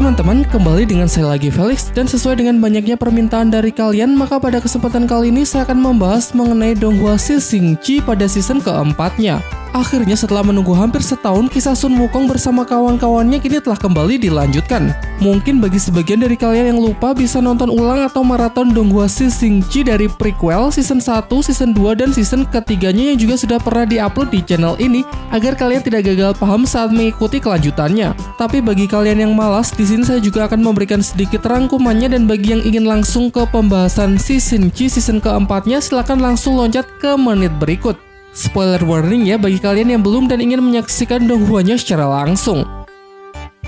teman-teman, kembali dengan saya lagi Felix, dan sesuai dengan banyaknya permintaan dari kalian, maka pada kesempatan kali ini saya akan membahas mengenai Donghua Shixing pada season keempatnya. Akhirnya setelah menunggu hampir setahun, kisah Sun Wukong bersama kawan-kawannya kini telah kembali dilanjutkan. Mungkin bagi sebagian dari kalian yang lupa bisa nonton ulang atau maraton Donghua Shixing dari prequel, season 1, season 2, dan season ketiganya yang juga sudah pernah diupload di channel ini agar kalian tidak gagal paham saat mengikuti kelanjutannya. Tapi bagi kalian yang malas, di sini saya juga akan memberikan sedikit rangkumannya, dan bagi yang ingin langsung ke pembahasan season keempatnya, silahkan langsung loncat ke menit berikut. Spoiler warning ya bagi kalian yang belum dan ingin menyaksikan Donghuanya secara langsung.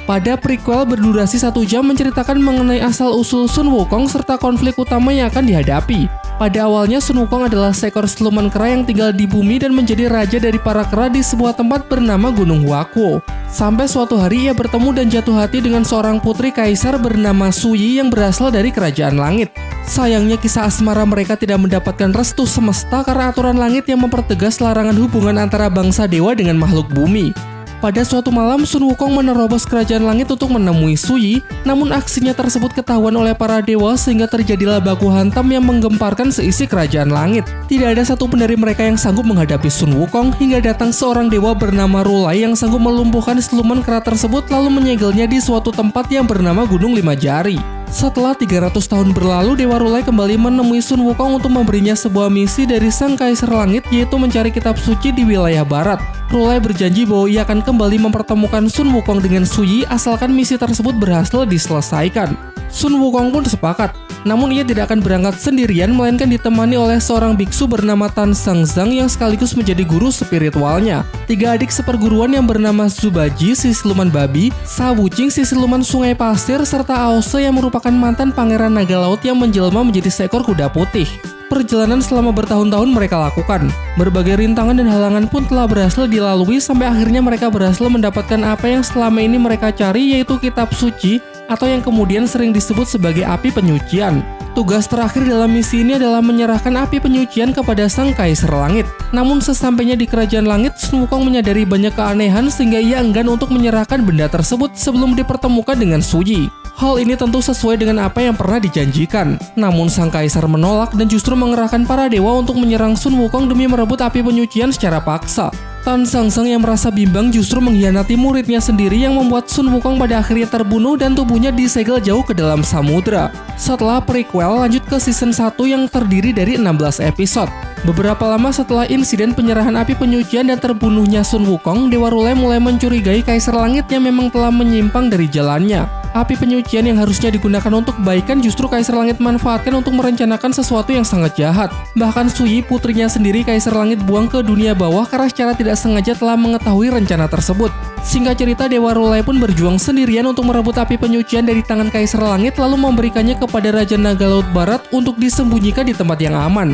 Pada prequel berdurasi 1 jam menceritakan mengenai asal-usul Sun Wukong serta konflik utama yang akan dihadapi. Pada awalnya Sun Wukong adalah seekor siluman kera yang tinggal di bumi dan menjadi raja dari para kera di sebuah tempat bernama Gunung Huakuo. Sampai suatu hari ia bertemu dan jatuh hati dengan seorang putri kaisar bernama Suyi yang berasal dari kerajaan langit. Sayangnya kisah asmara mereka tidak mendapatkan restu semesta karena aturan langit yang mempertegas larangan hubungan antara bangsa dewa dengan makhluk bumi. Pada suatu malam, Sun Wukong menerobos kerajaan langit untuk menemui Suyi, namun aksinya tersebut ketahuan oleh para dewa sehingga terjadilah baku hantam yang menggemparkan seisi kerajaan langit. Tidak ada satupun dari mereka yang sanggup menghadapi Sun Wukong hingga datang seorang dewa bernama Rulai yang sanggup melumpuhkan siluman kera tersebut lalu menyegelnya di suatu tempat yang bernama Gunung Lima Jari. Setelah 300 tahun berlalu, Dewa Rulai kembali menemui Sun Wukong untuk memberinya sebuah misi dari Sang Kaisar Langit, yaitu mencari kitab suci di wilayah barat. Rulai berjanji bahwa ia akan kembali mempertemukan Sun Wukong dengan Suyi asalkan misi tersebut berhasil diselesaikan. Sun Wukong pun sepakat, namun ia tidak akan berangkat sendirian melainkan ditemani oleh seorang biksu bernama Tan Sangzang yang sekaligus menjadi guru spiritualnya. 3 adik seperguruan yang bernama Zubaji si siluman babi, Sa Wuqing si siluman sungai pasir, serta Aose yang merupakan mantan pangeran naga laut yang menjelma menjadi seekor kuda putih. Perjalanan selama bertahun-tahun mereka lakukan. Berbagai rintangan dan halangan pun telah berhasil dilalui sampai akhirnya mereka berhasil mendapatkan apa yang selama ini mereka cari, yaitu kitab suci atau yang kemudian sering disebut sebagai api penyucian. Tugas terakhir dalam misi ini adalah menyerahkan api penyucian kepada Sang Kaisar Langit. Namun sesampainya di kerajaan langit, Sun Wukong menyadari banyak keanehan sehingga ia enggan untuk menyerahkan benda tersebut sebelum dipertemukan dengan Suyi. Hal ini tentu sesuai dengan apa yang pernah dijanjikan. Namun Sang Kaisar menolak dan justru mengerahkan para dewa untuk menyerang Sun Wukong demi merebut api penyucian secara paksa. Tan Sangzang yang merasa bimbang justru mengkhianati muridnya sendiri yang membuat Sun Wukong pada akhirnya terbunuh dan tubuhnya disegel jauh ke dalam samudra. Setelah prequel, lanjut ke season 1 yang terdiri dari 16 episode. Beberapa lama setelah insiden penyerahan api penyucian dan terbunuhnya Sun Wukong, Dewa Rulai mulai mencurigai Kaisar Langit yang memang telah menyimpang dari jalannya. Api penyucian yang harusnya digunakan untuk kebaikan justru Kaisar Langit manfaatkan untuk merencanakan sesuatu yang sangat jahat. Bahkan Suyi, putrinya sendiri, Kaisar Langit buang ke dunia bawah karena secara tidak sengaja telah mengetahui rencana tersebut. Singkat cerita, Dewa Rulai pun berjuang sendirian untuk merebut api penyucian dari tangan Kaisar Langit lalu memberikannya kepada Raja Naga Laut Barat untuk disembunyikan di tempat yang aman.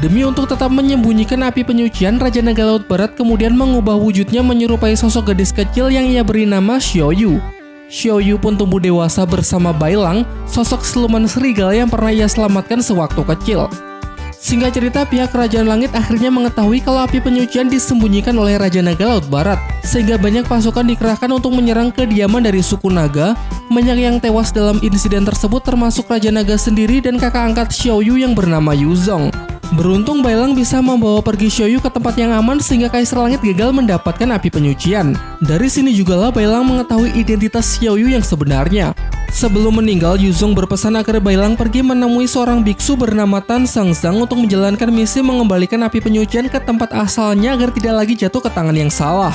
Demi untuk tetap menyembunyikan api penyucian, Raja Naga Laut Barat kemudian mengubah wujudnya menyerupai sosok gadis kecil yang ia beri nama Xiaoyu. Xiaoyu pun tumbuh dewasa bersama Bailang, sosok siluman serigala yang pernah ia selamatkan sewaktu kecil. Singkat cerita, pihak Kerajaan Langit akhirnya mengetahui kalau api penyucian disembunyikan oleh Raja Naga Laut Barat, sehingga banyak pasukan dikerahkan untuk menyerang kediaman dari suku naga. Banyak yang tewas dalam insiden tersebut termasuk Raja Naga sendiri dan kakak angkat Xiaoyu yang bernama Yuzong. Beruntung Bailang bisa membawa pergi Xiaoyu ke tempat yang aman sehingga Kaisar Langit gagal mendapatkan api penyucian. Dari sini jugalah Bailang mengetahui identitas Xiaoyu yang sebenarnya. Sebelum meninggal, Yuzong berpesan agar Bailang pergi menemui seorang biksu bernama Tan Sangzang untuk menjalankan misi mengembalikan api penyucian ke tempat asalnya agar tidak lagi jatuh ke tangan yang salah.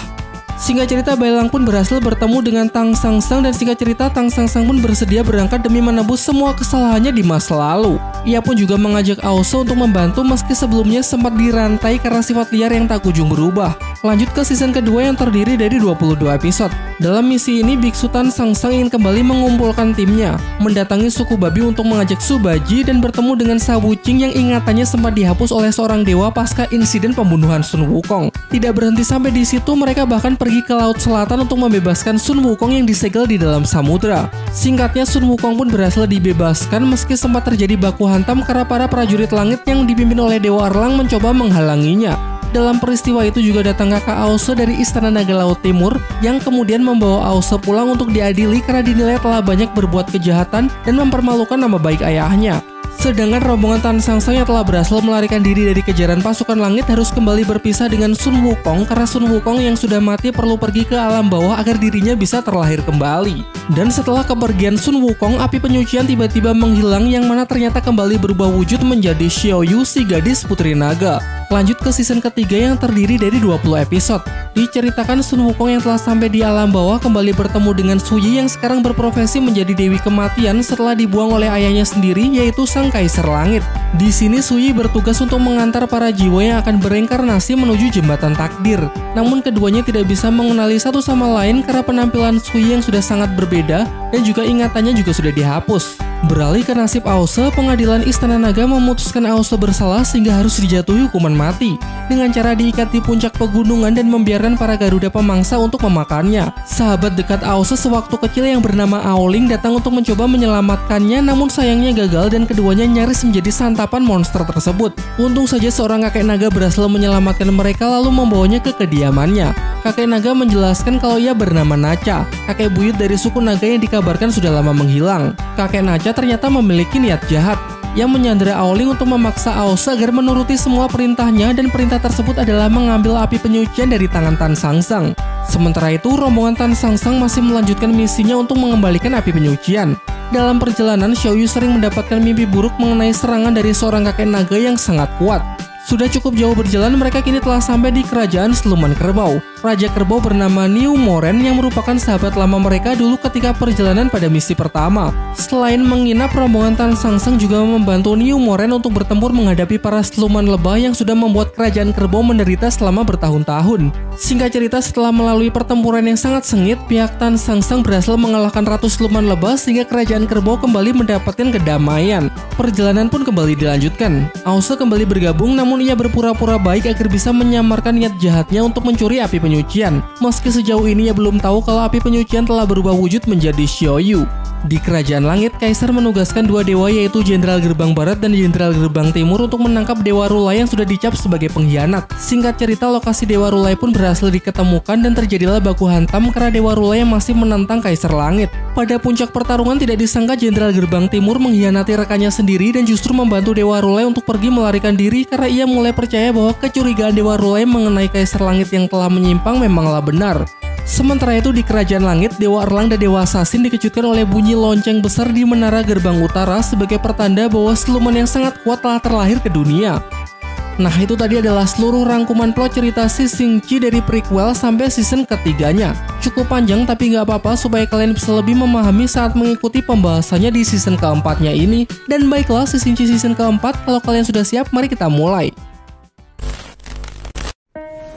Singkat cerita, Bailang pun berhasil bertemu dengan Tan Sangzang dan singkat cerita Tan Sangzang pun bersedia berangkat demi menebus semua kesalahannya di masa lalu. Ia pun juga mengajak Aose untuk membantu meski sebelumnya sempat dirantai karena sifat liar yang tak kunjung berubah. Lanjut ke season kedua yang terdiri dari 22 episode. Dalam misi ini, Biksu Tan Sangzang ingin kembali mengumpulkan timnya, mendatangi suku babi untuk mengajak Zubaji dan bertemu dengan Sa Wuqing yang ingatannya sempat dihapus oleh seorang dewa pasca insiden pembunuhan Sun Wukong. Tidak berhenti sampai di situ, mereka bahkan pergi ke Laut Selatan untuk membebaskan Sun Wukong yang disegel di dalam samudra. Singkatnya, Sun Wukong pun berhasil dibebaskan meski sempat terjadi baku hantam karena para prajurit langit yang dipimpin oleh Dewa Erlang mencoba menghalanginya. Dalam peristiwa itu juga datang kakak Ause dari Istana Naga Laut Timur yang kemudian membawa Ause pulang untuk diadili karena dinilai telah banyak berbuat kejahatan dan mempermalukan nama baik ayahnya. Sedangkan rombongan Tan Sang Sang yang telah berhasil melarikan diri dari kejaran pasukan langit harus kembali berpisah dengan Sun Wukong karena Sun Wukong yang sudah mati perlu pergi ke alam bawah agar dirinya bisa terlahir kembali. Dan setelah kepergian Sun Wukong, api penyucian tiba-tiba menghilang yang mana ternyata kembali berubah wujud menjadi Xiaoyu, si gadis putri naga. Lanjut ke season ketiga yang terdiri dari 20 episode. Diceritakan Sun Wukong yang telah sampai di alam bawah kembali bertemu dengan Su Yi yang sekarang berprofesi menjadi Dewi Kematian setelah dibuang oleh ayahnya sendiri yaitu Sang Kaisar Langit. Di sini Su Yi bertugas untuk mengantar para jiwa yang akan bereinkarnasi menuju jembatan takdir. Namun keduanya tidak bisa mengenali satu sama lain karena penampilan Su Yi yang sudah sangat berbeda dan juga ingatannya juga sudah dihapus. Beralih ke nasib Ause, pengadilan Istana Naga memutuskan Ause bersalah sehingga harus dijatuhi hukuman mati dengan cara diikat di puncak pegunungan dan membiarkan para Garuda pemangsa untuk memakannya. Sahabat dekat Ause sewaktu kecil yang bernama Aoling datang untuk mencoba menyelamatkannya, namun sayangnya gagal dan keduanya nyaris menjadi santapan monster tersebut. Untung saja seorang kakek naga berhasil menyelamatkan mereka lalu membawanya ke kediamannya. Kakek naga menjelaskan kalau ia bernama Nacha, kakek buyut dari suku naga yang dikabarkan sudah lama menghilang. Kakek Nacha ternyata memiliki niat jahat yang menyandera Aoling untuk memaksa Ause agar menuruti semua perintahnya dan perintah tersebut adalah mengambil api penyucian dari tangan Tan Sang Sang. Sementara itu, rombongan Tan Sang Sang masih melanjutkan misinya untuk mengembalikan api penyucian. Dalam perjalanan, Xiaoyu sering mendapatkan mimpi buruk mengenai serangan dari seorang kakek naga yang sangat kuat. Sudah cukup jauh berjalan, mereka kini telah sampai di kerajaan Siluman Kerbau. Raja Kerbau bernama Niu Moren yang merupakan sahabat lama mereka dulu ketika perjalanan pada misi pertama. Selain menginap, rombongan Tan Sang Sang juga membantu Niu Moren untuk bertempur menghadapi para siluman lebah yang sudah membuat kerajaan Kerbau menderita selama bertahun-tahun. Singkat cerita, setelah melalui pertempuran yang sangat sengit, pihak Tan Sang Sang berhasil mengalahkan ratu siluman lebah sehingga kerajaan Kerbau kembali mendapatkan kedamaian. Perjalanan pun kembali dilanjutkan. Ause kembali bergabung, namun ia berpura-pura baik agar bisa menyamarkan niat jahatnya untuk mencuri api penyucian. Meski sejauh ini ia belum tahu kalau api penyucian telah berubah wujud menjadi Xiaoyu. Di Kerajaan Langit, Kaisar menugaskan dua dewa yaitu Jenderal Gerbang Barat dan Jenderal Gerbang Timur untuk menangkap Dewa Rulai yang sudah dicap sebagai pengkhianat. Singkat cerita, lokasi Dewa Rulai pun berhasil diketemukan dan terjadilah baku hantam karena Dewa Rulai yang masih menentang Kaisar Langit. Pada puncak pertarungan, tidak disangka Jenderal Gerbang Timur mengkhianati rekannya sendiri dan justru membantu Dewa Rulai untuk pergi melarikan diri karena ia mulai percaya bahwa kecurigaan Dewa Rulai mengenai Kaisar Langit yang telah menyimpang memanglah benar. Sementara itu di Kerajaan Langit, Dewa Erlang dan Dewa Assassin dikejutkan oleh bunyi lonceng besar di menara gerbang utara sebagai pertanda bahwa siluman yang sangat kuat telah terlahir ke dunia. Nah, itu tadi adalah seluruh rangkuman plot cerita Sising Chi dari prequel sampai season ketiganya. Cukup panjang tapi nggak apa-apa supaya kalian bisa lebih memahami saat mengikuti pembahasannya di season keempatnya ini. Dan baiklah, Sising Chi season keempat, kalau kalian sudah siap, mari kita mulai.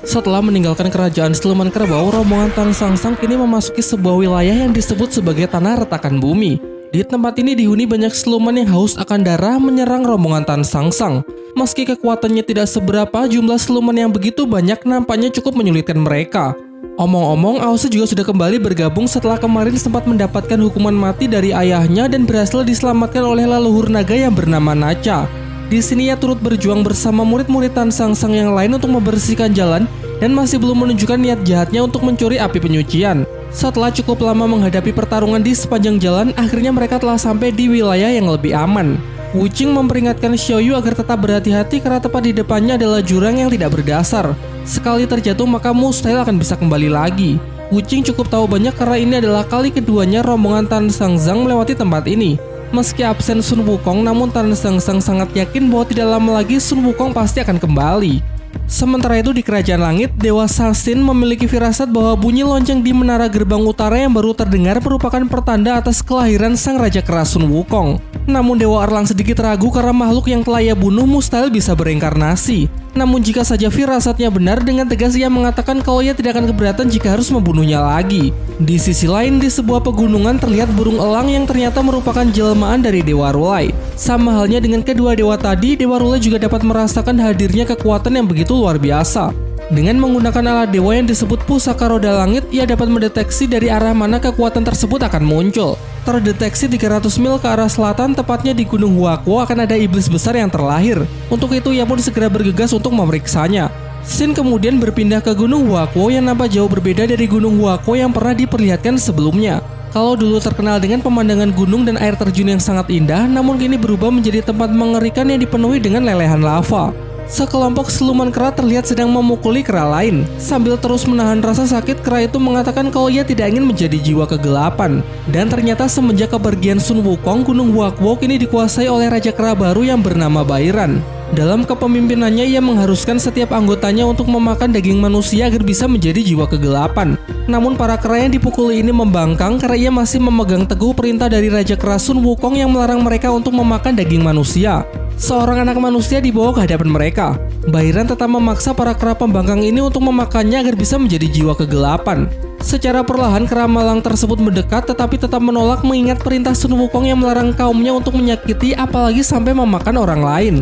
Setelah meninggalkan kerajaan Siluman Kerbau, rombongan Tan Sang Sang kini memasuki sebuah wilayah yang disebut sebagai Tanah Retakan Bumi. Di tempat ini dihuni banyak siluman yang haus akan darah menyerang rombongan Tan Sang Sang. Meski kekuatannya tidak seberapa, jumlah siluman yang begitu banyak nampaknya cukup menyulitkan mereka. Omong-omong, Ause juga sudah kembali bergabung setelah kemarin sempat mendapatkan hukuman mati dari ayahnya dan berhasil diselamatkan oleh leluhur naga yang bernama Nacha. Di sini ia turut berjuang bersama murid-murid Tan Sang Sang yang lain untuk membersihkan jalan dan masih belum menunjukkan niat jahatnya untuk mencuri api penyucian. Setelah cukup lama menghadapi pertarungan di sepanjang jalan, akhirnya mereka telah sampai di wilayah yang lebih aman. Wu Qing memperingatkan Xiaoyu agar tetap berhati-hati karena tepat di depannya adalah jurang yang tidak berdasar. Sekali terjatuh maka mustahil akan bisa kembali lagi. Wu Qing cukup tahu banyak karena ini adalah kali keduanya rombongan Tan Sang Sang melewati tempat ini. Meski absen Sun Wukong, namun Tan Sang Sang sangat yakin bahwa tidak lama lagi Sun Wukong pasti akan kembali. Sementara itu di Kerajaan Langit, Dewa Assassin memiliki firasat bahwa bunyi lonceng di menara gerbang utara yang baru terdengar merupakan pertanda atas kelahiran sang Raja Keras Sun Wukong. Namun Dewa Erlang sedikit ragu karena makhluk yang telah ia bunuh mustahil bisa bereinkarnasi. Namun jika saja firasatnya benar, dengan tegas ia mengatakan kalau ia tidak akan keberatan jika harus membunuhnya lagi. Di sisi lain, di sebuah pegunungan terlihat burung elang yang ternyata merupakan jelmaan dari Dewa Rulai. Sama halnya dengan kedua dewa tadi, Dewa Rulai juga dapat merasakan hadirnya kekuatan yang begitu luar biasa. Dengan menggunakan alat dewa yang disebut Pusaka Roda Langit, ia dapat mendeteksi dari arah mana kekuatan tersebut akan muncul. Terdeteksi 300 mil ke arah selatan, tepatnya di Gunung Huakuo, akan ada iblis besar yang terlahir. Untuk itu ia pun segera bergegas untuk memeriksanya. Scene kemudian berpindah ke Gunung Huaqua yang nampak jauh berbeda dari Gunung Huaqua yang pernah diperlihatkan sebelumnya. Kalau dulu terkenal dengan pemandangan gunung dan air terjun yang sangat indah, namun kini berubah menjadi tempat mengerikan yang dipenuhi dengan lelehan lava. Sekelompok siluman kera terlihat sedang memukuli kera lain. Sambil terus menahan rasa sakit, kera itu mengatakan kalau ia tidak ingin menjadi jiwa kegelapan. Dan ternyata semenjak kepergian Sun Wukong, Gunung Huaqua kini dikuasai oleh raja kera baru yang bernama Bairan. Dalam kepemimpinannya, ia mengharuskan setiap anggotanya untuk memakan daging manusia agar bisa menjadi jiwa kegelapan. Namun para kera yang dipukuli ini membangkang karena ia masih memegang teguh perintah dari Raja Kera Sun Wukong yang melarang mereka untuk memakan daging manusia. Seorang anak manusia dibawa ke hadapan mereka. Bairan tetap memaksa para kera pembangkang ini untuk memakannya agar bisa menjadi jiwa kegelapan. Secara perlahan kera malang tersebut mendekat tetapi tetap menolak mengingat perintah Sun Wukong yang melarang kaumnya untuk menyakiti apalagi sampai memakan orang lain.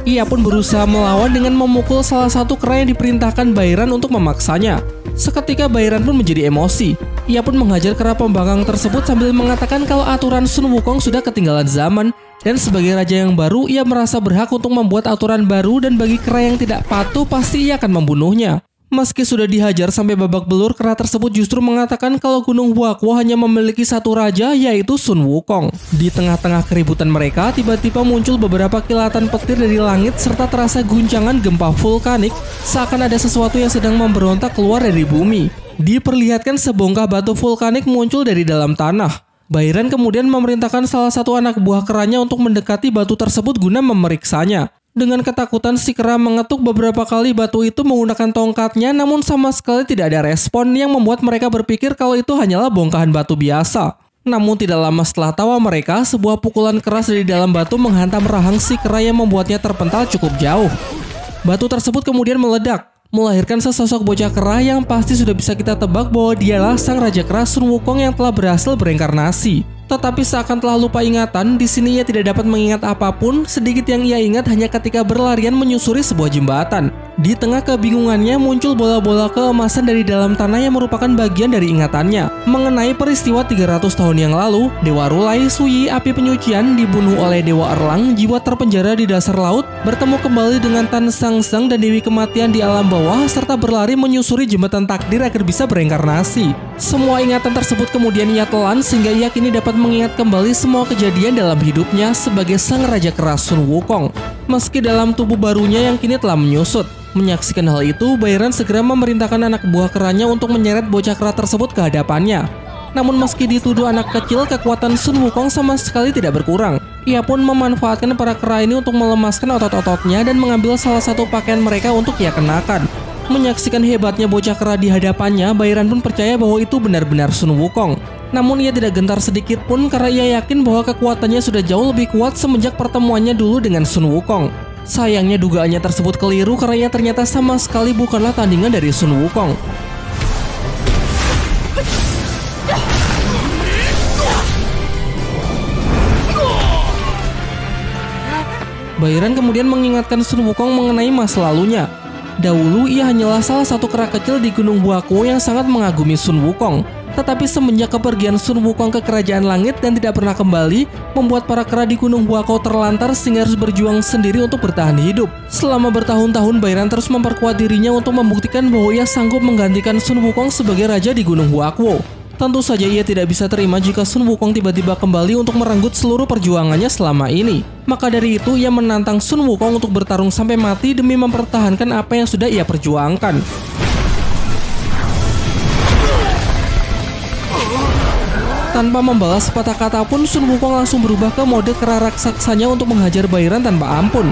Ia pun berusaha melawan dengan memukul salah satu kera yang diperintahkan Bairan untuk memaksanya. Seketika Bairan pun menjadi emosi. Ia pun menghajar kera pembangkang tersebut sambil mengatakan kalau aturan Sun Wukong sudah ketinggalan zaman. Dan sebagai raja yang baru, ia merasa berhak untuk membuat aturan baru dan bagi kera yang tidak patuh pasti ia akan membunuhnya. Meski sudah dihajar sampai babak belur, kera tersebut justru mengatakan kalau Gunung Huaqua hanya memiliki satu raja, yaitu Sun Wukong. Di tengah-tengah keributan mereka, tiba-tiba muncul beberapa kilatan petir dari langit serta terasa guncangan gempa vulkanik, seakan ada sesuatu yang sedang memberontak keluar dari bumi. Diperlihatkan sebongkah batu vulkanik muncul dari dalam tanah. Bairan kemudian memerintahkan salah satu anak buah keranya untuk mendekati batu tersebut guna memeriksanya. Dengan ketakutan, si kera mengetuk beberapa kali batu itu menggunakan tongkatnya, namun sama sekali tidak ada respon yang membuat mereka berpikir kalau itu hanyalah bongkahan batu biasa. Namun tidak lama setelah tawa mereka, sebuah pukulan keras dari dalam batu menghantam rahang si kera yang membuatnya terpental cukup jauh. Batu tersebut kemudian meledak, melahirkan sesosok bocah kera yang pasti sudah bisa kita tebak bahwa dialah sang raja kera Sun Wukong yang telah berhasil bereinkarnasi. Tetapi seakan telah lupa ingatan, di sini ia tidak dapat mengingat apapun. Sedikit yang ia ingat hanya ketika berlarian menyusuri sebuah jembatan. Di tengah kebingungannya muncul bola-bola keemasan dari dalam tanah yang merupakan bagian dari ingatannya mengenai peristiwa 300 tahun yang lalu. Dewa Rulai, Suyi, api penyucian, dibunuh oleh Dewa Erlang, jiwa terpenjara di dasar laut, bertemu kembali dengan Tan Sang Sang dan Dewi Kematian di alam bawah, serta berlari menyusuri jembatan takdir agar bisa bereinkarnasi. Semua ingatan tersebut kemudian ia telan sehingga ia kini dapat mengingat kembali semua kejadian dalam hidupnya sebagai sang raja kera Sun Wukong, meski dalam tubuh barunya yang kini telah menyusut. Menyaksikan hal itu, Bairan segera memerintahkan anak buah keranya untuk menyeret bocah kera tersebut ke hadapannya. Namun meski dituduh anak kecil, kekuatan Sun Wukong sama sekali tidak berkurang. Ia pun memanfaatkan para kera ini untuk melemaskan otot-ototnya dan mengambil salah satu pakaian mereka untuk ia kenakan. Menyaksikan hebatnya bocah kera di hadapannya, Bairan pun percaya bahwa itu benar-benar Sun Wukong. Namun ia tidak gentar sedikit pun karena ia yakin bahwa kekuatannya sudah jauh lebih kuat semenjak pertemuannya dulu dengan Sun Wukong. Sayangnya dugaannya tersebut keliru karena ia ternyata sama sekali bukanlah tandingan dari Sun Wukong. Bairan kemudian mengingatkan Sun Wukong mengenai masa lalunya. Dahulu ia hanyalah salah satu kera kecil di Gunung Huaqua yang sangat mengagumi Sun Wukong. Tetapi semenjak kepergian Sun Wukong ke Kerajaan Langit dan tidak pernah kembali, membuat para kera di Gunung Huaqua terlantar sehingga harus berjuang sendiri untuk bertahan hidup. Selama bertahun-tahun, Bairan terus memperkuat dirinya untuk membuktikan bahwa ia sanggup menggantikan Sun Wukong sebagai raja di Gunung Huaqua. Tentu saja ia tidak bisa terima jika Sun Wukong tiba-tiba kembali untuk merenggut seluruh perjuangannya selama ini. Maka dari itu ia menantang Sun Wukong untuk bertarung sampai mati demi mempertahankan apa yang sudah ia perjuangkan. Tanpa membalas sepatah kata pun, Sun Wukong langsung berubah ke mode kera raksasanya untuk menghajar Bairan tanpa ampun.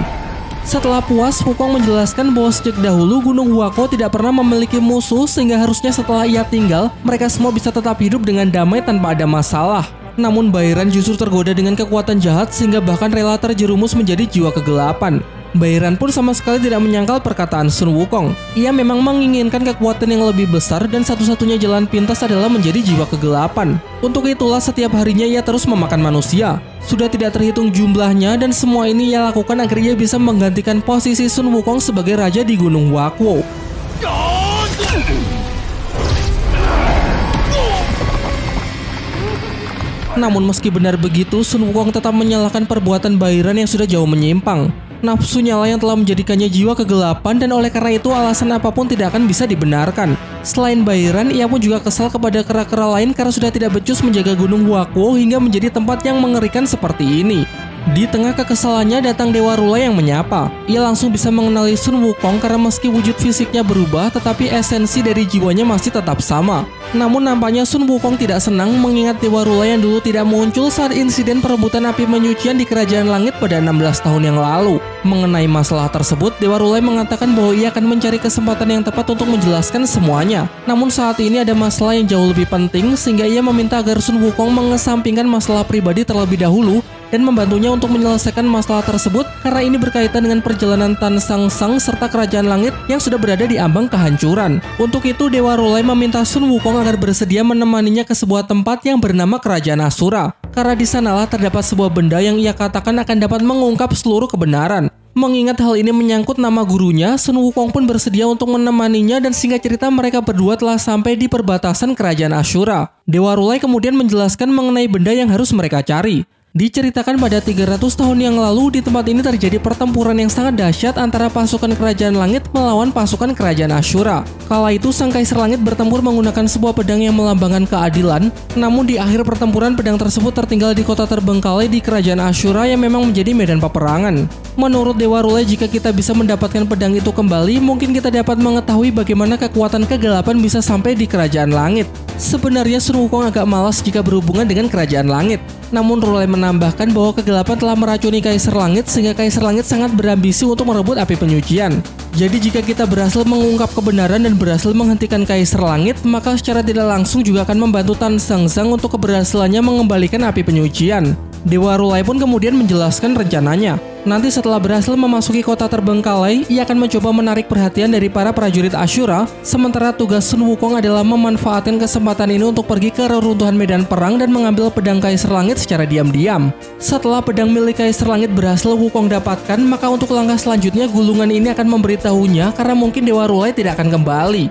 Setelah puas, Wukong menjelaskan bahwa sejak dahulu Gunung Huaqua tidak pernah memiliki musuh sehingga harusnya setelah ia tinggal, mereka semua bisa tetap hidup dengan damai tanpa ada masalah. Namun Bairan justru tergoda dengan kekuatan jahat sehingga bahkan rela terjerumus menjadi jiwa kegelapan. Bairan pun sama sekali tidak menyangkal perkataan Sun Wukong. Ia memang menginginkan kekuatan yang lebih besar dan satu-satunya jalan pintas adalah menjadi jiwa kegelapan. Untuk itulah setiap harinya ia terus memakan manusia. Sudah tidak terhitung jumlahnya dan semua ini ia lakukan agar ia bisa menggantikan posisi Sun Wukong sebagai raja di Gunung Huaqua. Namun meski benar begitu, Sun Wukong tetap menyalahkan perbuatan Bairan yang sudah jauh menyimpang. Nafsunya lah yang telah menjadikannya jiwa kegelapan dan oleh karena itu alasan apapun tidak akan bisa dibenarkan. Selain Bairan, ia pun juga kesal kepada kera-kera lain karena sudah tidak becus menjaga Gunung Huakuo hingga menjadi tempat yang mengerikan seperti ini. Di tengah kekesalannya datang Dewa Rula yang menyapa. Ia langsung bisa mengenali Sun Wukong karena meski wujud fisiknya berubah tetapi esensi dari jiwanya masih tetap sama. Namun nampaknya Sun Wukong tidak senang mengingat Dewa Rula yang dulu tidak muncul saat insiden perebutan api penyucian di Kerajaan Langit pada 16 tahun yang lalu. Mengenai masalah tersebut, Dewa Rula mengatakan bahwa ia akan mencari kesempatan yang tepat untuk menjelaskan semuanya. Namun saat ini ada masalah yang jauh lebih penting sehingga ia meminta agar Sun Wukong mengesampingkan masalah pribadi terlebih dahulu dan membantunya untuk menyelesaikan masalah tersebut karena ini berkaitan dengan perjalanan Tan Sang Sang serta Kerajaan Langit yang sudah berada di ambang kehancuran. Untuk itu Dewa Rulai meminta Sun Wukong agar bersedia menemaninya ke sebuah tempat yang bernama Kerajaan Asura. Karena di sanalah terdapat sebuah benda yang ia katakan akan dapat mengungkap seluruh kebenaran. Mengingat hal ini menyangkut nama gurunya, Sun Wukong pun bersedia untuk menemaninya dan singkat cerita mereka berdua telah sampai di perbatasan Kerajaan Asura. Dewa Rulai kemudian menjelaskan mengenai benda yang harus mereka cari. Diceritakan pada 300 tahun yang lalu di tempat ini terjadi pertempuran yang sangat dahsyat antara pasukan Kerajaan Langit melawan pasukan Kerajaan Asura. Kala itu Sang Kaisar Langit bertempur menggunakan sebuah pedang yang melambangkan keadilan, namun di akhir pertempuran pedang tersebut tertinggal di kota terbengkalai di Kerajaan Asura yang memang menjadi medan peperangan. Menurut Dewa Rulai, jika kita bisa mendapatkan pedang itu kembali, mungkin kita dapat mengetahui bagaimana kekuatan kegelapan bisa sampai di Kerajaan Langit. Sebenarnya Sun Wukong agak malas jika berhubungan dengan Kerajaan Langit. Namun Rulai menambahkan bahwa kegelapan telah meracuni Kaisar Langit sehingga Kaisar Langit sangat berambisi untuk merebut api penyucian. Jadi jika kita berhasil mengungkap kebenaran dan berhasil menghentikan Kaisar Langit, maka secara tidak langsung juga akan membantu Tan Sang Sang untuk keberhasilannya mengembalikan api penyucian. Dewa Rulai pun kemudian menjelaskan rencananya. Nanti setelah berhasil memasuki kota terbengkalai, ia akan mencoba menarik perhatian dari para prajurit Asura, sementara tugas Sun Wukong adalah memanfaatkan kesempatan ini untuk pergi ke reruntuhan medan perang dan mengambil pedang Kaisar Langit secara diam-diam. Setelah pedang milik Kaisar Langit berhasil Wukong dapatkan, maka untuk langkah selanjutnya gulungan ini akan memberitahunya karena mungkin Dewa Rulai tidak akan kembali.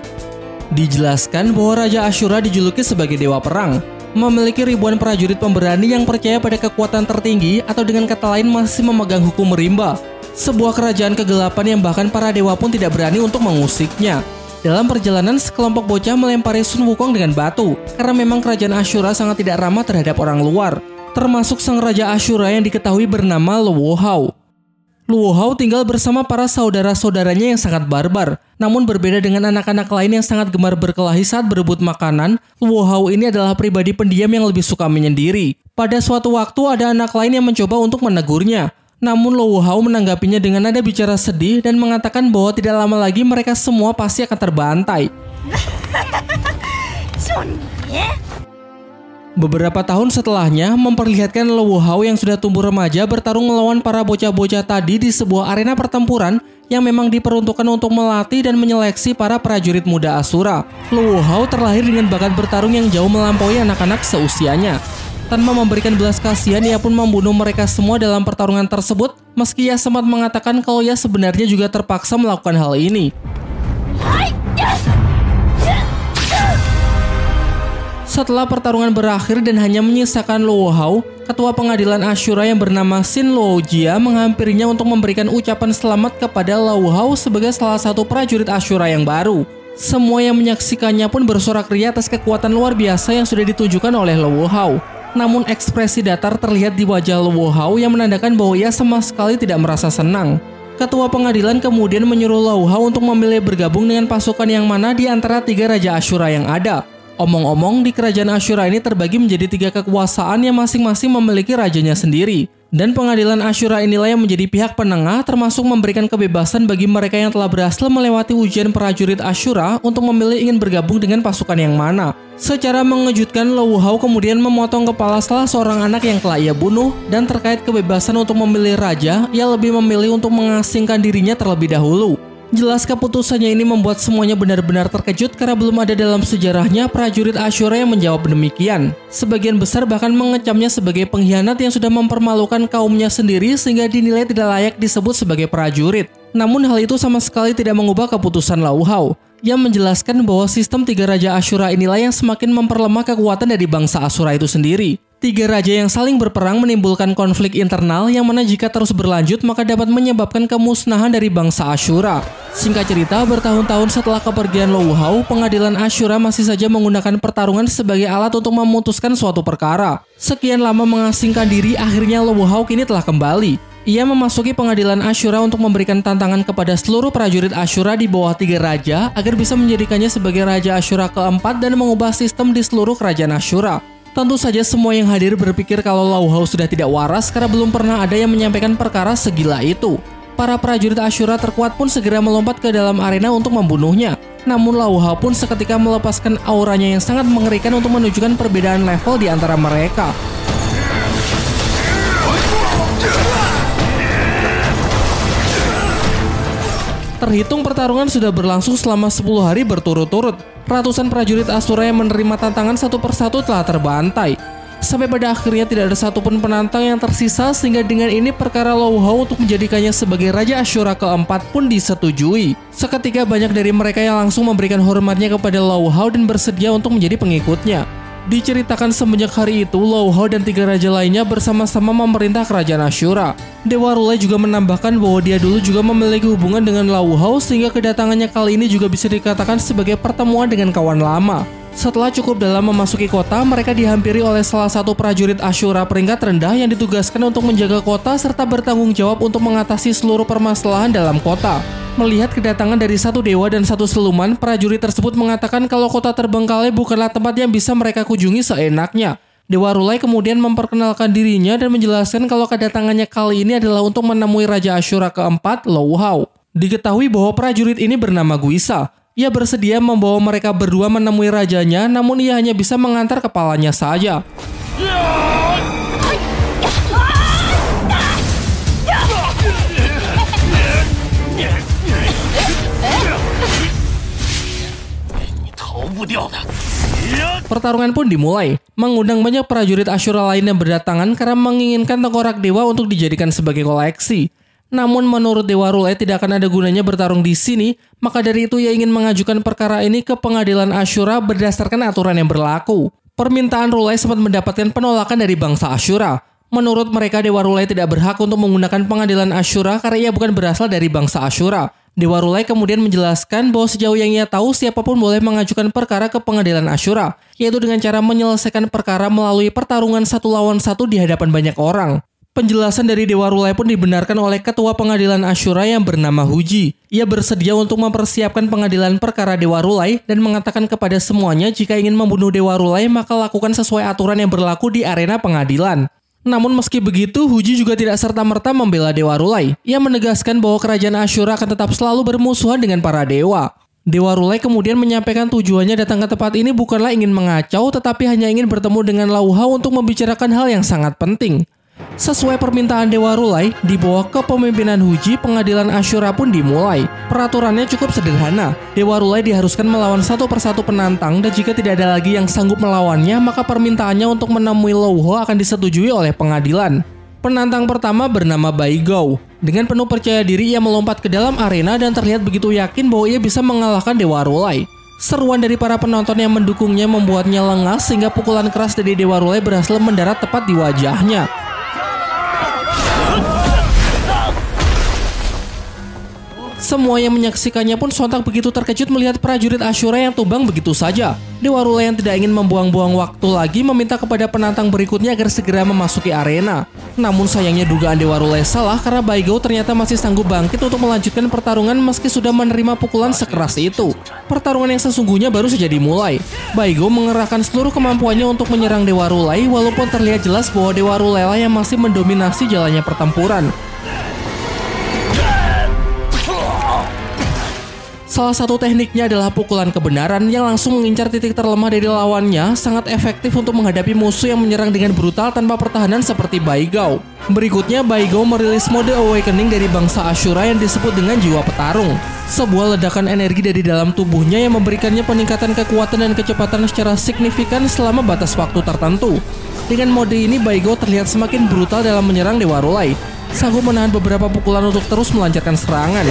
Dijelaskan bahwa Raja Asura dijuluki sebagai Dewa Perang, memiliki ribuan prajurit pemberani yang percaya pada kekuatan tertinggi atau dengan kata lain masih memegang hukum rimba. Sebuah kerajaan kegelapan yang bahkan para dewa pun tidak berani untuk mengusiknya. Dalam perjalanan, sekelompok bocah melempari Sun Wukong dengan batu, karena memang kerajaan Asura sangat tidak ramah terhadap orang luar, termasuk sang Raja Asura yang diketahui bernama Luo Hao. Luo Hao tinggal bersama para saudara-saudaranya yang sangat barbar. Namun berbeda dengan anak-anak lain yang sangat gemar berkelahi saat berebut makanan, Luo Hao ini adalah pribadi pendiam yang lebih suka menyendiri. Pada suatu waktu ada anak lain yang mencoba untuk menegurnya. Namun Luo Hao menanggapinya dengan nada bicara sedih dan mengatakan bahwa tidak lama lagi mereka semua pasti akan terbantai. Beberapa tahun setelahnya memperlihatkan Luo Hao yang sudah tumbuh remaja bertarung melawan para bocah-bocah tadi di sebuah arena pertempuran yang memang diperuntukkan untuk melatih dan menyeleksi para prajurit muda Asura. Luo Hao terlahir dengan bakat bertarung yang jauh melampaui anak-anak seusianya. Tanpa memberikan belas kasihan, ia pun membunuh mereka semua dalam pertarungan tersebut, meski ia sempat mengatakan kalau ia sebenarnya juga terpaksa melakukan hal ini. Setelah pertarungan berakhir dan hanya menyisakan Luo Hao, ketua pengadilan Asura yang bernama Xin Luo Jia menghampirinya untuk memberikan ucapan selamat kepada Luo Hao sebagai salah satu prajurit Asura yang baru. Semua yang menyaksikannya pun bersorak ria atas kekuatan luar biasa yang sudah ditunjukkan oleh Luo Hao. Namun ekspresi datar terlihat di wajah Luo Hao yang menandakan bahwa ia sama sekali tidak merasa senang. Ketua pengadilan kemudian menyuruh Luo Hao untuk memilih bergabung dengan pasukan yang mana di antara 3 raja Asura yang ada. Omong-omong, di kerajaan Asura ini terbagi menjadi 3 kekuasaan yang masing-masing memiliki rajanya sendiri. Dan pengadilan Asura inilah yang menjadi pihak penengah termasuk memberikan kebebasan bagi mereka yang telah berhasil melewati ujian prajurit Asura untuk memilih ingin bergabung dengan pasukan yang mana. Secara mengejutkan, Luo Hao kemudian memotong kepala salah seorang anak yang telah ia bunuh, dan terkait kebebasan untuk memilih raja, ia lebih memilih untuk mengasingkan dirinya terlebih dahulu. Jelas keputusannya ini membuat semuanya benar-benar terkejut karena belum ada dalam sejarahnya prajurit Asura yang menjawab demikian. Sebagian besar bahkan mengecamnya sebagai pengkhianat yang sudah mempermalukan kaumnya sendiri sehingga dinilai tidak layak disebut sebagai prajurit. Namun hal itu sama sekali tidak mengubah keputusan Luo Hao. Ia menjelaskan bahwa sistem 3 raja Asura inilah yang semakin memperlemah kekuatan dari bangsa Asura itu sendiri. Tiga raja yang saling berperang menimbulkan konflik internal yang mana jika terus berlanjut maka dapat menyebabkan kemusnahan dari bangsa Ashura. Singkat cerita, bertahun-tahun setelah kepergian Low Hao, pengadilan Ashura masih saja menggunakan pertarungan sebagai alat untuk memutuskan suatu perkara. Sekian lama mengasingkan diri, akhirnya Low Hao kini telah kembali. Ia memasuki pengadilan Ashura untuk memberikan tantangan kepada seluruh prajurit Ashura di bawah tiga raja agar bisa menjadikannya sebagai Raja Ashura keempat dan mengubah sistem di seluruh kerajaan Ashura. Tentu saja semua yang hadir berpikir kalau Low Hao sudah tidak waras karena belum pernah ada yang menyampaikan perkara segila itu. Para prajurit Ashura terkuat pun segera melompat ke dalam arena untuk membunuhnya. Namun Low Hao pun seketika melepaskan auranya yang sangat mengerikan untuk menunjukkan perbedaan level di antara mereka. Terhitung pertarungan sudah berlangsung selama 10 hari berturut-turut. Ratusan prajurit Ashura yang menerima tantangan satu persatu telah terbantai. Sampai pada akhirnya tidak ada satupun penantang yang tersisa sehingga dengan ini perkara Low Hao untuk menjadikannya sebagai Raja Ashura keempat pun disetujui. Seketika banyak dari mereka yang langsung memberikan hormatnya kepada Low Hao dan bersedia untuk menjadi pengikutnya. Diceritakan semenjak hari itu, Low Hao dan tiga raja lainnya bersama-sama memerintah kerajaan Ashura. Dewa Rulai juga menambahkan bahwa dia dulu juga memiliki hubungan dengan Low Hao sehingga kedatangannya kali ini juga bisa dikatakan sebagai pertemuan dengan kawan lama. Setelah cukup dalam memasuki kota, mereka dihampiri oleh salah satu prajurit Ashura peringkat rendah yang ditugaskan untuk menjaga kota serta bertanggung jawab untuk mengatasi seluruh permasalahan dalam kota. Melihat kedatangan dari satu dewa dan satu siluman, prajurit tersebut mengatakan kalau kota terbengkalai bukanlah tempat yang bisa mereka kunjungi seenaknya. Dewa Rulai kemudian memperkenalkan dirinya dan menjelaskan kalau kedatangannya kali ini adalah untuk menemui Raja Ashura keempat, Low Hao. Diketahui bahwa prajurit ini bernama Guisa. Ia bersedia membawa mereka berdua menemui rajanya, namun ia hanya bisa mengantar kepalanya saja. Pertarungan pun dimulai, mengundang banyak prajurit Ashura lain yang berdatangan karena menginginkan tengkorak dewa untuk dijadikan sebagai koleksi. Namun menurut Dewa Rulai tidak akan ada gunanya bertarung di sini, maka dari itu ia ingin mengajukan perkara ini ke pengadilan Ashura berdasarkan aturan yang berlaku. Permintaan Rulai sempat mendapatkan penolakan dari bangsa Ashura. Menurut mereka, Dewa Rulai tidak berhak untuk menggunakan pengadilan Ashura karena ia bukan berasal dari bangsa Ashura. Dewa Rulai kemudian menjelaskan bahwa sejauh yang ia tahu siapapun boleh mengajukan perkara ke pengadilan Ashura, yaitu dengan cara menyelesaikan perkara melalui pertarungan 1 lawan 1 di hadapan banyak orang. Penjelasan dari Dewa Rulai pun dibenarkan oleh ketua pengadilan Ashura yang bernama Huji. Ia bersedia untuk mempersiapkan pengadilan perkara Dewa Rulai dan mengatakan kepada semuanya jika ingin membunuh Dewa Rulai maka lakukan sesuai aturan yang berlaku di arena pengadilan. Namun meski begitu, Huji juga tidak serta-merta membela Dewa Rulai. Ia menegaskan bahwa kerajaan Ashura akan tetap selalu bermusuhan dengan para dewa. Dewa Rulai kemudian menyampaikan tujuannya datang ke tempat ini bukanlah ingin mengacau, tetapi hanya ingin bertemu dengan Low Hao untuk membicarakan hal yang sangat penting. Sesuai permintaan Dewa Rulai, di bawah kepemimpinan Huji, pengadilan Ashura pun dimulai. Peraturannya cukup sederhana. Dewa Rulai diharuskan melawan satu persatu penantang dan jika tidak ada lagi yang sanggup melawannya, maka permintaannya untuk menemui Low Hao akan disetujui oleh pengadilan. Penantang pertama bernama Baigou. Dengan penuh percaya diri, ia melompat ke dalam arena dan terlihat begitu yakin bahwa ia bisa mengalahkan Dewa Rulai. Seruan dari para penonton yang mendukungnya membuatnya lengah sehingga pukulan keras dari Dewa Rulai berhasil mendarat tepat di wajahnya. Semua yang menyaksikannya pun sontak begitu terkejut melihat prajurit Ashura yang tumbang begitu saja. Dewa Rulai yang tidak ingin membuang-buang waktu lagi meminta kepada penantang berikutnya agar segera memasuki arena. Namun sayangnya dugaan Dewa Rulai salah karena Baigou ternyata masih sanggup bangkit untuk melanjutkan pertarungan meski sudah menerima pukulan sekeras itu. Pertarungan yang sesungguhnya baru saja dimulai. Baigou mengerahkan seluruh kemampuannya untuk menyerang Dewa Rulai walaupun terlihat jelas bahwa Dewa Rulai lah yang masih mendominasi jalannya pertempuran. Salah satu tekniknya adalah pukulan kebenaran yang langsung mengincar titik terlemah dari lawannya, sangat efektif untuk menghadapi musuh yang menyerang dengan brutal tanpa pertahanan seperti Baigou. Berikutnya, Baigou merilis mode awakening dari bangsa Ashura yang disebut dengan jiwa petarung. Sebuah ledakan energi dari dalam tubuhnya yang memberikannya peningkatan kekuatan dan kecepatan secara signifikan selama batas waktu tertentu. Dengan mode ini, Baigou terlihat semakin brutal dalam menyerang Dewa Rulai, sanggup menahan beberapa pukulan untuk terus melancarkan serangan.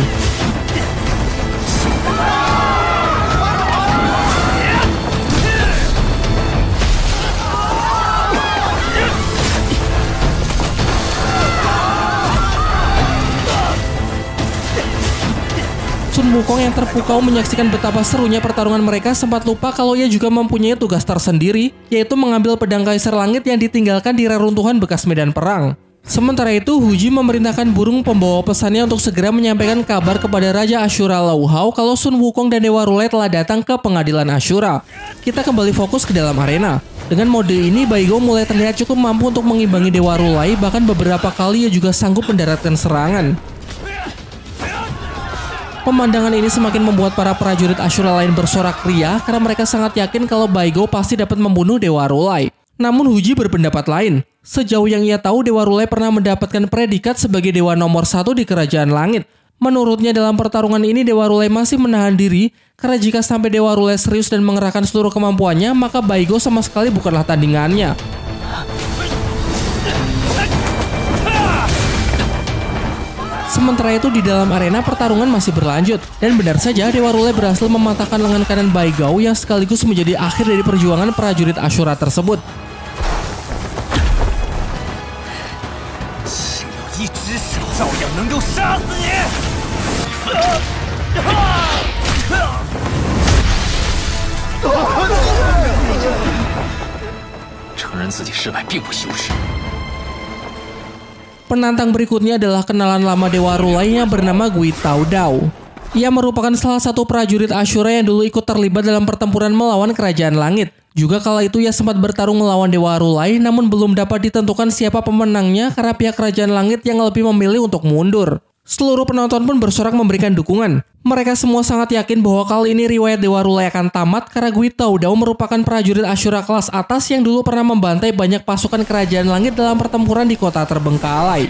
Wukong yang terpukau menyaksikan betapa serunya pertarungan mereka sempat lupa kalau ia juga mempunyai tugas tersendiri, yaitu mengambil pedang Kaisar Langit yang ditinggalkan di reruntuhan bekas medan perang. Sementara itu, Huji memerintahkan burung pembawa pesannya untuk segera menyampaikan kabar kepada Raja Ashura Lao Hao kalau Sun Wukong dan Dewa Rulai telah datang ke pengadilan Ashura. Kita kembali fokus ke dalam arena. Dengan mode ini, Baigo mulai terlihat cukup mampu untuk mengimbangi Dewa Rulai, bahkan beberapa kali ia juga sanggup mendaratkan serangan. Pemandangan ini semakin membuat para prajurit Ashura lain bersorak ria karena mereka sangat yakin kalau Baigo pasti dapat membunuh Dewa Rulai. Namun Huji berpendapat lain. Sejauh yang ia tahu, Dewa Rulai pernah mendapatkan predikat sebagai dewa nomor 1 di Kerajaan Langit. Menurutnya dalam pertarungan ini Dewa Rulai masih menahan diri, karena jika sampai Dewa Rulai serius dan mengerahkan seluruh kemampuannya, maka Baigo sama sekali bukanlah tandingannya. Sementara itu di dalam arena pertarungan masih berlanjut, dan benar saja Dewa Rulai berhasil mematahkan lengan kanan Baigo yang sekaligus menjadi akhir dari perjuangan prajurit Ashura tersebut. Penantang berikutnya adalah kenalan lama Dewa Rulai yang bernama Gui Tao Dao. Ia merupakan salah satu prajurit Ashura yang dulu ikut terlibat dalam pertempuran melawan Kerajaan Langit. Juga kala itu ia sempat bertarung melawan Dewa Rulai, namun belum dapat ditentukan siapa pemenangnya karena pihak Kerajaan Langit yang lebih memilih untuk mundur. Seluruh penonton pun bersorak memberikan dukungan. Mereka semua sangat yakin bahwa kali ini riwayat Dewa Rulai akan tamat karena Gui Tao Dao merupakan prajurit Ashura kelas atas yang dulu pernah membantai banyak pasukan Kerajaan Langit dalam pertempuran di kota terbengkalai.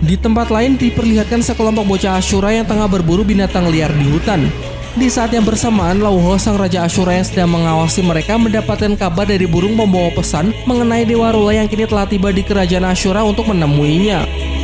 Di tempat lain diperlihatkan sekelompok bocah Ashura yang tengah berburu binatang liar di hutan. Di saat yang bersamaan, Lao Hao, sang Raja Ashura yang sedang mengawasi mereka, mendapatkan kabar dari burung pembawa pesan mengenai Dewa Rulai yang kini telah tiba di Kerajaan Ashura untuk menemuinya.